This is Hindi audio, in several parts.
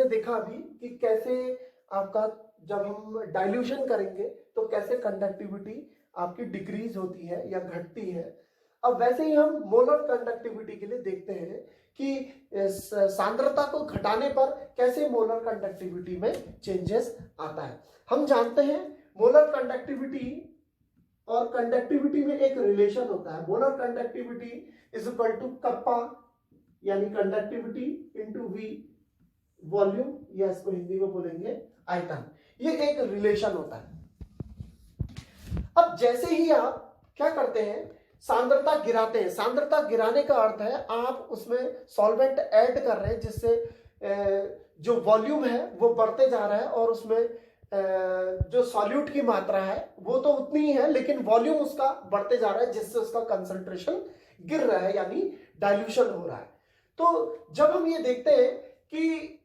हमने देखा अभी कि कैसे आपका जब हम डाइल्यूशन करेंगे तो कैसे कंडक्टिविटी आपकी डिक्रीज होती है या घटती है। अब वैसे ही हम मोलर कंडक्टिविटी के लिए देखते हैं कि सांद्रता को घटाने पर कैसे मोलर कंडक्टिविटी में चेंजेस आता है। हम जानते हैं मोलर कंडक्टिविटी और कंडक्टिविटी में एक रिलेशन होता है। Molar conductivity is equal to kappa यानी कंडक्टिविटी इंटू वी वॉल्यूम, या इसको हिंदी में बोलेंगे आयतन। ये एक रिलेशन होता है। अब जैसे ही आप क्या करते हैं, सांद्रता गिराते हैं। सांद्रता गिराने का अर्थ है आप उसमें सॉल्वेंट ऐड कर रहे हैं जिससे जो वॉल्यूम है वो बढ़ते जा रहा है और उसमें जो सॉल्यूट की मात्रा है वो तो उतनी ही है लेकिन वॉल्यूम उसका बढ़ते जा रहा है जिससे उसका कंसंट्रेशन गिर रहा है यानी डाइल्यूशन हो रहा है। तो जब हम ये देखते हैं कि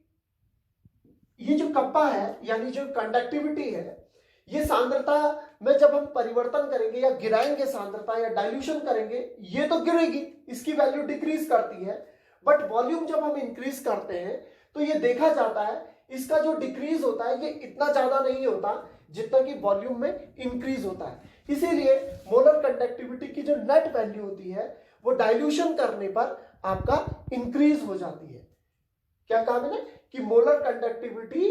ये जो कप्पा है यानी जो कंडक्टिविटी है, ये सांद्रता में जब हम परिवर्तन करेंगे या गिराएंगे सांद्रता या डाइल्यूशन करेंगे, ये तो गिरेगी, इसकी वैल्यू डिक्रीज करती है। बट वॉल्यूम जब हम इंक्रीज करते हैं तो ये देखा जाता है इसका जो डिक्रीज होता है ये इतना ज्यादा नहीं होता जितना कि वॉल्यूम में इंक्रीज होता है। इसीलिए मोलर कंडक्टिविटी की जो नेट वैल्यू होती है वो डाइल्यूशन करने पर आपका इंक्रीज हो जाती है। क्या कहा मैंने कि मोलर कंडक्टिविटी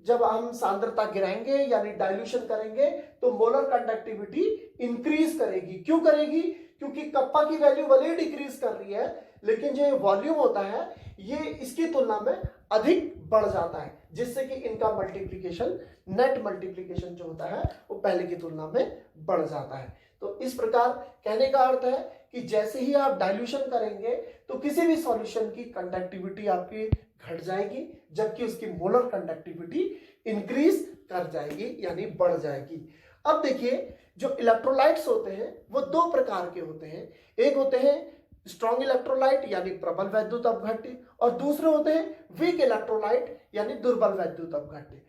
जब हम सांद्रता गिराएंगे यानी डाइल्यूशन करेंगे तो मोलर कंडक्टिविटी इंक्रीज करेगी। क्यों करेगी? क्योंकि कप्पा की वैल्यू भले ही डिक्रीज कर रही है लेकिन जो वॉल्यूम होता है ये इसकी तुलना में अधिक बढ़ जाता है जिससे कि इनका मल्टीप्लिकेशन, नेट मल्टीप्लिकेशन जो होता है वो पहले की तुलना में बढ़ जाता है। तो इस प्रकार कहने का अर्थ है कि जैसे ही आप डाइल्यूशन करेंगे तो किसी भी सॉल्यूशन की कंडक्टिविटी आपकी घट जाएगी जबकि उसकी मोलर कंडक्टिविटी इंक्रीज कर जाएगी यानी बढ़ जाएगी। अब देखिए जो इलेक्ट्रोलाइट्स होते हैं वो दो प्रकार के होते हैं। एक होते हैं स्ट्रॉन्ग इलेक्ट्रोलाइट यानी प्रबल वैद्युत अपघट्य और दूसरे होते हैं वीक इलेक्ट्रोलाइट यानी दुर्बल वैद्युत अपघट्य।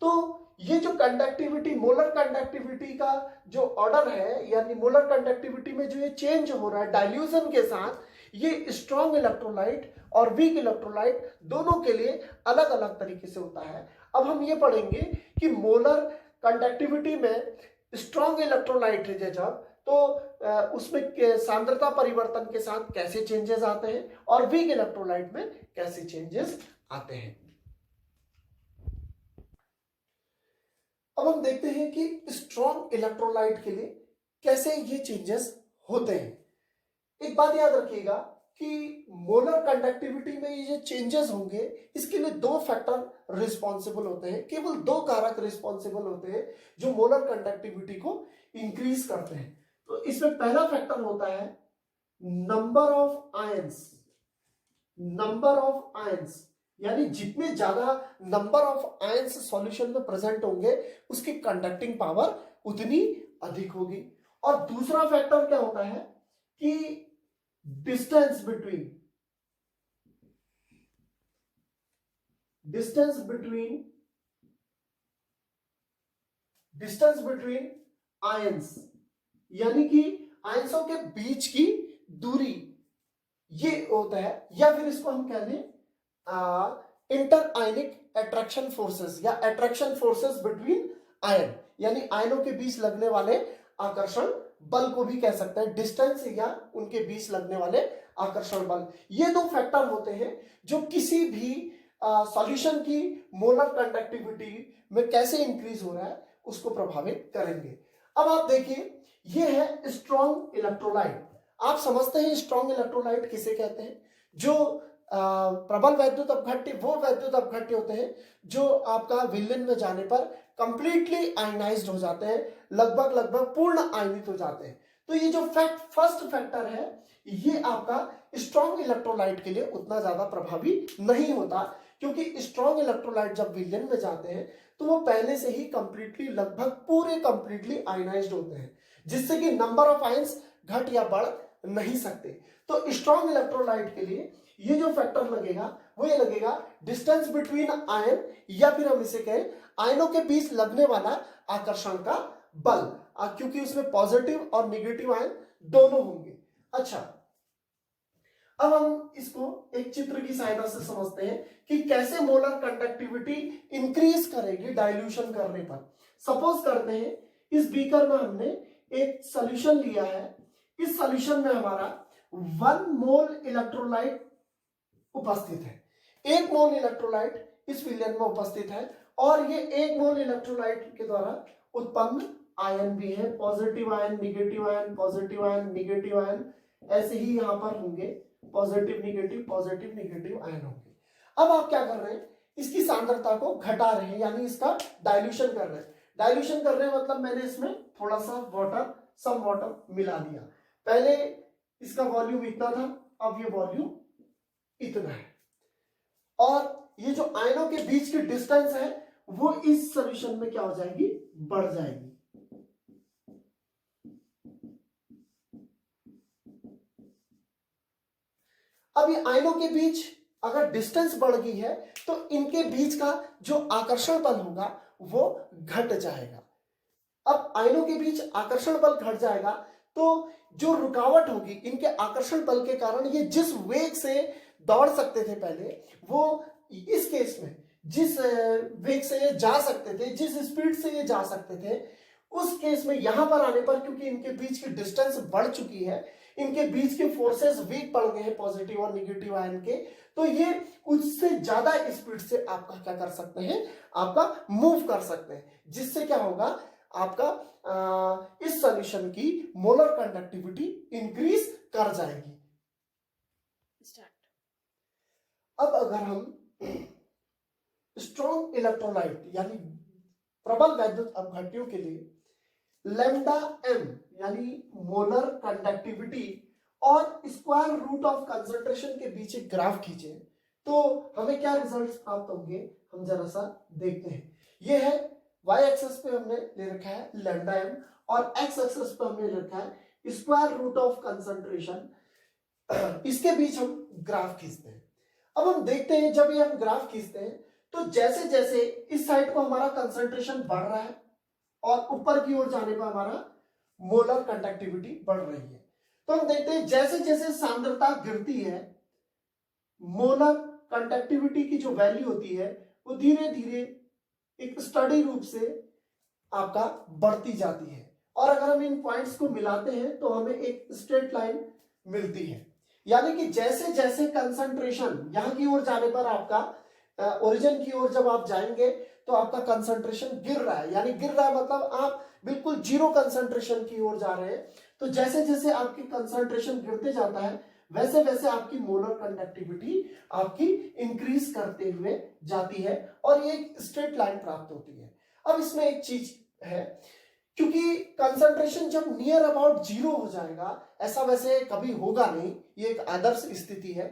तो ये जो कंडक्टिविटी, मोलर कंडक्टिविटी का जो ऑर्डर है यानी मोलर कंडक्टिविटी में जो ये चेंज हो रहा है डाइल्यूशन के साथ, ये स्ट्रॉन्ग इलेक्ट्रोलाइट और वीक इलेक्ट्रोलाइट दोनों के लिए अलग अलग तरीके से होता है। अब हम ये पढ़ेंगे कि मोलर कंडक्टिविटी में स्ट्रॉन्ग इलेक्ट्रोलाइट है जब तो उसमें सांद्रता परिवर्तन के साथ कैसे चेंजेस आते हैं और वीक इलेक्ट्रोलाइट में कैसे चेंजेस आते हैं। अब हम देखते हैं कि स्ट्रॉन्ग इलेक्ट्रोलाइट के लिए कैसे ये चेंजेस होते हैं। एक बात याद रखिएगा कि मोलर कंडक्टिविटी में ये जो चेंजेस होंगे इसके लिए दो फैक्टर रिस्पॉन्सिबल होते हैं, केवल दो कारक रिस्पॉन्सिबल होते हैं जो मोलर कंडक्टिविटी को इंक्रीज करते हैं। तो इसमें पहला फैक्टर होता है number of ions. Number of ions यानी जितने ज्यादा नंबर ऑफ आयंस सॉल्यूशन में प्रेजेंट होंगे उसकी कंडक्टिंग पावर उतनी अधिक होगी। और दूसरा फैक्टर क्या होता है कि डिस्टेंस बिटवीन आयंस यानी कि आयंसों के बीच की दूरी, ये होता है। या फिर इसको हम कह दें इंटर आयनिक अट्रैक्शन फोर्सेस या अट्रैक्शन फोर्सेस बिटवीन आयन, यानी आयनों के बीच लगने वाले आकर्षण बल को भी कह सकते हैं, डिस्टेंस या उनके बीच लगने वाले आकर्षण बल। ये दो फैक्टर होते हैं जो किसी भी सॉल्यूशन की मोलर कंडक्टिविटी में कैसे इंक्रीज हो रहा है उसको प्रभावित करेंगे। अब आप देखिए ये है स्ट्रॉन्ग इलेक्ट्रोलाइट। आप समझते हैं स्ट्रॉन्ग इलेक्ट्रोलाइट किसे कहते हैं? जो प्रबल वैद्युत अपघट्य वो वैद्युत अपघट्य होते हैं जो आपका विलयन में जाने पर कंप्लीटली आयनाइज्ड हो जाते हैं, लगभग पूर्ण आयनित हो जाते हैं। तो ये जो फर्स्ट फैक्टर है ये आपका स्ट्रॉन्ग इलेक्ट्रोलाइट के लिए उतना ज्यादा प्रभावी नहीं होता, क्योंकि स्ट्रॉन्ग इलेक्ट्रोलाइट जब विलयन में जाते हैं तो वो पहले से ही लगभग पूरे कंप्लीटली आयनाइज्ड होते हैं जिससे कि नंबर ऑफ आयंस घट या बढ़ नहीं सकते। तो स्ट्रॉन्ग इलेक्ट्रोलाइट के लिए ये जो फैक्टर लगेगा वो ये लगेगा डिस्टेंस बिटवीन आयन, या फिर हम इसे कहें आयनों के बीच लगने वाला आकर्षण का बल, क्योंकि उसमें पॉजिटिव और नेगेटिव आयन दोनों होंगे। अच्छा, अब हम इसको एक चित्र की सहायता से समझते हैं कि कैसे मोलर कंडक्टिविटी इंक्रीज करेगी डाइल्यूशन करने पर। सपोज करते हैं इस बीकर में हमने एक सॉल्यूशन लिया है, इस सॉल्यूशन में हमारा 1 मोल इलेक्ट्रोलाइट उपस्थित है, 1 मोल इलेक्ट्रोलाइट इस विलयन में उपस्थित है और ये 1 मोल इलेक्ट्रोलाइट के द्वारा उत्पन्न आयन भी है, positive ion, negative ion, positive ion, negative ion, ऐसे ही यहां पर होंगे पॉजिटिव निगेटिव आयन होंगे। अब आप क्या कर रहे हैं, इसकी सांद्रता को घटा रहे हैं, यानी इसका डाइल्यूशन कर रहे हैं। डाइल्यूशन कर रहे हैं मतलब मैंने इसमें थोड़ा सा वाटर, सम वाटर मिला दिया। पहले इसका वॉल्यूम इतना था, अब ये वॉल्यूम इतना है और ये जो आयनों के बीच की डिस्टेंस है वो इस सॉल्यूशन में क्या हो जाएगी, बढ़ जाएगी। अब ये आयनों के बीच अगर डिस्टेंस बढ़ गई है तो इनके बीच का जो आकर्षण बल होगा वो घट जाएगा। अब आयनों के बीच आकर्षण बल घट जाएगा तो जो रुकावट होगी इनके आकर्षण बल के कारण ये जिस वेग से दौड़ सकते थे पहले, वो इस केस में जिस वेग से ये जा सकते थे, जिस स्पीड से ये जा सकते थे, उस केस में यहां पर आने पर क्योंकि इनके बीच की डिस्टेंस बढ़ चुकी है, इनके बीच के फोर्सेस वीक पड़ गए हैं पॉजिटिव और निगेटिव आयन के, तो ये उससे ज्यादा स्पीड से आपका क्या कर सकते हैं, आपका मूव कर सकते हैं, जिससे क्या होगा, आपका इस सॉल्यूशन की मोलर कंडक्टिविटी इंक्रीज कर जाएगी। अब अगर हम स्ट्रॉन्ग इलेक्ट्रोलाइट यानी प्रबल वैद्युत अपघट्यों के लिए लैम्डा एम यानी मोलर कंडक्टिविटी और स्क्वायर रूट ऑफ कंसंट्रेशन के बीच एक ग्राफ खींचे तो हमें क्या रिजल्ट्स प्राप्त होंगे, हम जरा सा देखते हैं। ये है y एक्सेस पे हमने ले रखा है लैम्डा एम और x एक्सेस पे हमने ले रखा है स्क्वायर रूट ऑफ कंसंट्रेशन, इसके बीच हम ग्राफ खींचते हैं। अब हम देखते हैं जब ये हम ग्राफ खींचते हैं तो जैसे जैसे इस साइड को हमारा कंसंट्रेशन बढ़ रहा है और ऊपर की ओर जाने पर हमारा मोलर कंडक्टिविटी बढ़ रही है, तो हम देखते हैं जैसे जैसे सांद्रता गिरती है मोलर कंडक्टिविटी की जो वैल्यू होती है वो धीरे धीरे एक स्टडी रूप से आपका बढ़ती जाती है और अगर हम इन पॉइंट्स को मिलाते हैं तो हमें एक स्ट्रेट लाइन मिलती है। यानी कि जैसे जैसे कंसंट्रेशन यहां की ओर जाने पर आपका ओरिजिन की ओर जब आप जाएंगे तो आपका कंसंट्रेशन गिर रहा है, यानी गिर रहा है मतलब आप बिल्कुल जीरो कंसंट्रेशन की ओर जा रहे हैं। तो जैसे जैसे आपकी कंसंट्रेशन गिरते जाता है वैसे वैसे आपकी मोलर कंडक्टिविटी आपकी इंक्रीज करते हुए जाती है और ये एक स्ट्रेट लाइन प्राप्त होती है। अब इसमें एक चीज है, क्योंकि कंसंट्रेशन जब नियर अबाउट जीरो हो जाएगा, ऐसा वैसे कभी होगा नहीं, ये एक आदर्श स्थिति है,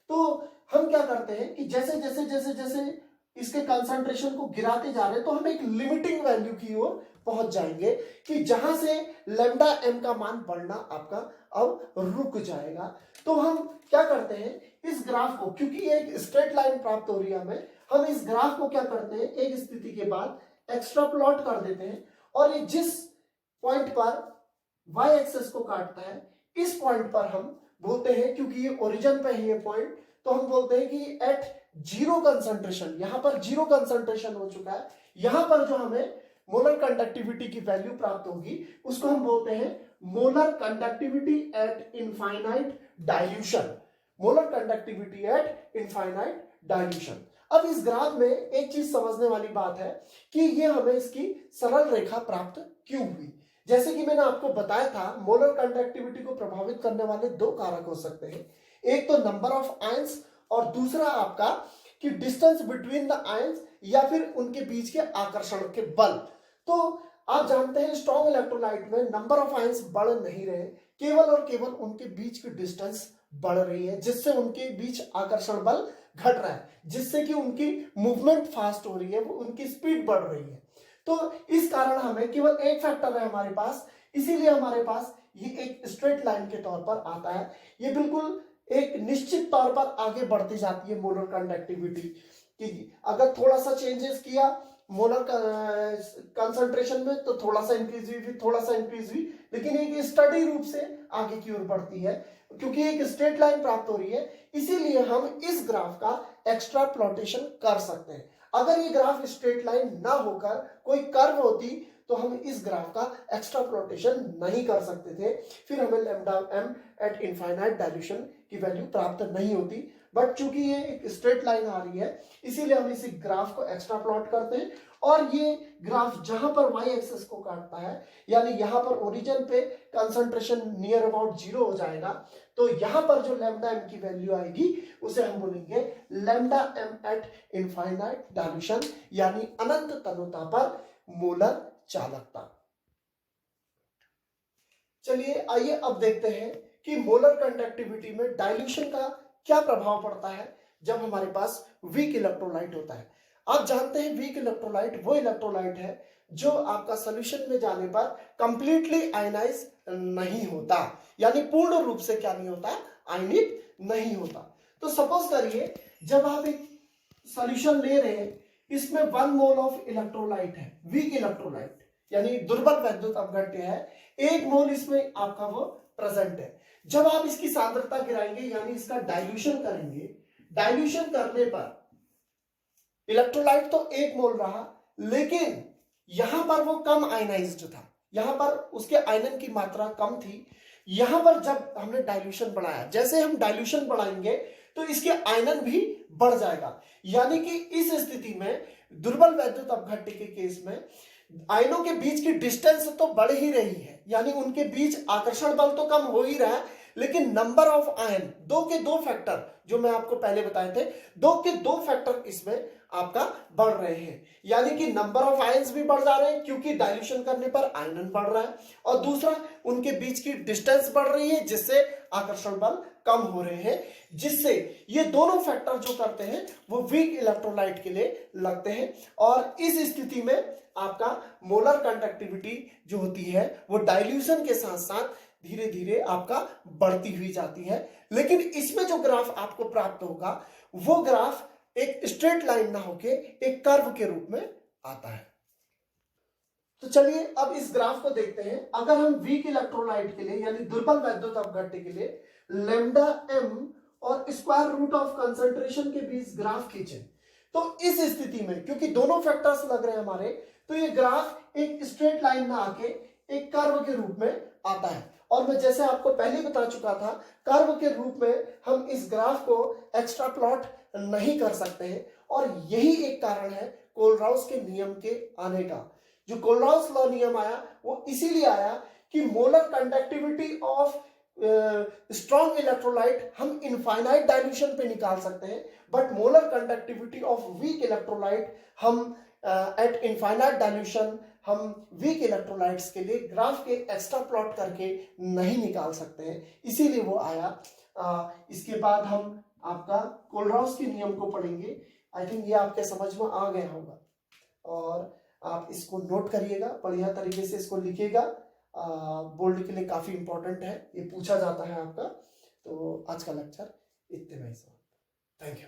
तो हम क्या करते हैं कि जैसे जैसे जैसे जैसे इसके कंसंट्रेशन को गिराते जा रहे हैं तो हम एक लिमिटिंग वैल्यू की ओर पहुंच जाएंगे कि जहां से लैम्डा एम का मान बढ़ना आपका अब रुक जाएगा। तो हम क्या करते हैं, इस ग्राफ को, क्योंकि एक स्ट्रेट लाइन प्राप्त हो रही है हमें, हम इस ग्राफ को क्या करते हैं एक स्थिति के बाद एक्स्ट्रापोलेट कर देते हैं और ये जिस पॉइंट पर y एक्सेस को काटता है इस पॉइंट पर हम बोलते हैं, क्योंकि ये ओरिजिन पे है ये पॉइंट, तो हम बोलते हैं कि एट जीरो कंसंट्रेशन, यहां पर जीरो कंसंट्रेशन हो चुका है, यहां पर जो हमें मोलर कंडक्टिविटी की वैल्यू प्राप्त होगी उसको हम बोलते हैं molar conductivity eight infinite dilution, molar conductivity eight infinite dilution. अब इस ग्राफ में एक चीज समझने वाली बात है कि ये हमें इसकी सरल रेखा प्राप्त क्यों हुई। जैसे कि मैंने आपको बताया था मोलर कंडक्टिविटी को प्रभावित करने वाले दो कारक हो सकते हैं, एक तो नंबर ऑफ आयंस और दूसरा आपका कि डिस्टेंस बिटवीन द आयंस या फिर उनके बीच के आकर्षण के बल। तो आप जानते हैं स्ट्रॉन्ग इलेक्ट्रोलाइट में नंबर ऑफ आयंस बढ़ नहीं रहे, केवल और केवल उनके बीच की डिस्टेंस बढ़ रही है, जिससे उनके बीच आकर्षण बल घट रहा है, जिससे कि उनकी मूवमेंट फास्ट हो रही है, वो उनकी स्पीड बढ़ रही है। तो इस कारण हमें केवल एक फैक्टर है हमारे पास, इसीलिए हमारे पास ये एक स्ट्रेट लाइन के तौर पर आता है। ये बिल्कुल एक निश्चित तौर पर आगे बढ़ती जाती है मोलर कंडक्टिविटी कि अगर थोड़ा सा चेंजेस किया मोलर कंसंट्रेशन में तो थोड़ा सा इंक्रीज हुई, फिर थोड़ा सा इंक्रीज हुई, लेकिन एक स्टडी रूप से आगे की ओर बढ़ती है क्योंकि एक स्ट्रेट लाइन प्राप्त हो रही है। इसीलिए हम इस ग्राफ का एक्स्ट्राप्लोटेशन कर सकते हैं। अगर ये ग्राफ स्ट्रेट लाइन ना होकर कोई कर्व होती तो हम इस ग्राफ का एक्स्ट्राप्लोटेशन नहीं कर सकते थे, फिर हमें lambda m at infinite dilution की वैल्यू प्राप्त नहीं होती। बट चूंकि ये एक स्ट्रेट लाइन आ रही है इसीलिए हम इसी ग्राफ को एक्स्ट्राप्लॉट करते हैं, और ये ग्राफ जहां पर वाई एक्सिस को काटता है यानी यहां पर ओरिजिन पे कंसंट्रेशन नियर अबाउट 0 हो जाएगा, तो यहां पर जो लैम्डा एम की वैल्यू आएगी उसे हम बोलेंगे lambda m at infinite dilution, यानी अनंत तनुता पर मोलर चालकता। चलिए आइए अब देखते हैं कि मोलर कंडक्टिविटी में डाइल्यूशन का क्या प्रभाव पड़ता है जब हमारे पास वीक इलेक्ट्रोलाइट होता है। आप जानते हैं वीक इलेक्ट्रोलाइट वो इलेक्ट्रोलाइट है जो आपका सॉल्यूशन में जाने पर कंप्लीटली आयनाइज नहीं होता, यानी पूर्ण रूप से क्या नहीं होता, आयनित नहीं होता। तो सपोज करिए जब आप एक सॉल्यूशन ले रहे हैं, इसमें 1 मोल ऑफ इलेक्ट्रोलाइट है, वीक इलेक्ट्रोलाइट यानी दुर्बल वैद्युत अपघट्य है, 1 मोल इसमें आपका वो प्रेजेंट है। जब आप इसकी सांद्रता गिराएंगे यानी इसका डाइल्यूशन करेंगे, डाइल्यूशन करने पर इलेक्ट्रोलाइट तो 1 मोल रहा, लेकिन यहां पर वो कम आयनाइज्ड था, यहां पर उसके आयनन की मात्रा कम थी। यहां पर जब हमने डाइल्यूशन बढ़ाया, जैसे हम डाइल्यूशन बढ़ाएंगे तो इसके आयनन भी बढ़ जाएगा, यानी कि इस स्थिति में दुर्बल वैद्युत अपघट्य के केस में आयनों के बीच की डिस्टेंस तो बढ़ ही रही है, यानी उनके बीच आकर्षण बल तो कम हो ही रहा है, लेकिन नंबर ऑफ आयन, 2 के 2 फैक्टर जो मैं आपको पहले बताए थे, 2 के 2 फैक्टर इसमें आपका बढ़ रहे हैं, यानी कि नंबर ऑफ आयंस भी बढ़ जा रहे हैं क्योंकि डाइल्यूशन करने पर आयनन बढ़ रहा है, और दूसरा उनके बीच की डिस्टेंस बढ़ रही है जिससे आकर्षण बल कम हो रहे हैं, जिससे ये दोनों फैक्टर जो करते हैं वो वीक इलेक्ट्रोलाइट के लिए लगते हैं, और इस स्थिति में आपका मोलर कंडक्टिविटी जो होती है वो डाइल्यूशन के साथ साथ धीरे धीरे आपका बढ़ती हुई जाती है। लेकिन इसमें जो ग्राफ आपको प्राप्त होगा वो ग्राफ एक स्ट्रेट लाइन ना होके एक कर्व के रूप में आता है। तो चलिए अब इस ग्राफ को देखते हैं। अगर हम वीक इलेक्ट्रोलाइट के लिए यानी दुर्बल वैद्युत अपघट्य के लिए लैम्डा एम और स्क्वायर रूट ऑफ कंसंट्रेशन के बीच ग्राफ खींचे, तो इस स्थिति में क्योंकि दोनों फैक्टर्स लग रहे हैं हमारे, तो ये ग्राफ एक स्ट्रेट लाइन में आके एक कर्व के रूप में आता है। और मैं जैसे आपको पहले बता चुका था, कर्व के रूप में हम इस ग्राफ को एक्स्ट्राप्लॉट नहीं कर सकते हैं, और यही एक कारण है कोलराउस के नियम के आने का। जो कोलराउस लॉ नियम आया वो इसीलिए आया कि molar conductivity of strong electrolyte हम इनफाइनाइट डाइल्यूशन पे निकाल सकते हैं, but molar conductivity of weak electrolyte हम एट इनफाइनाइट डाइल्यूशन हम वीक इलेक्ट्रोलाइट्स के लिए ग्राफ के एक्स्ट्रा प्लॉट करके नहीं निकाल सकते हैं, इसीलिए वो आया। इसके बाद हम आपका कोलराउस के नियम को पढ़ेंगे। आई थिंक ये आपके समझ में आ गया होगा, और आप इसको नोट करिएगा, बढ़िया तरीके से इसको लिखिएगा, बोर्ड के लिए काफी इंपॉर्टेंट है, ये पूछा जाता है आपका। तो आज का लेक्चर इतने में ही। Thank you.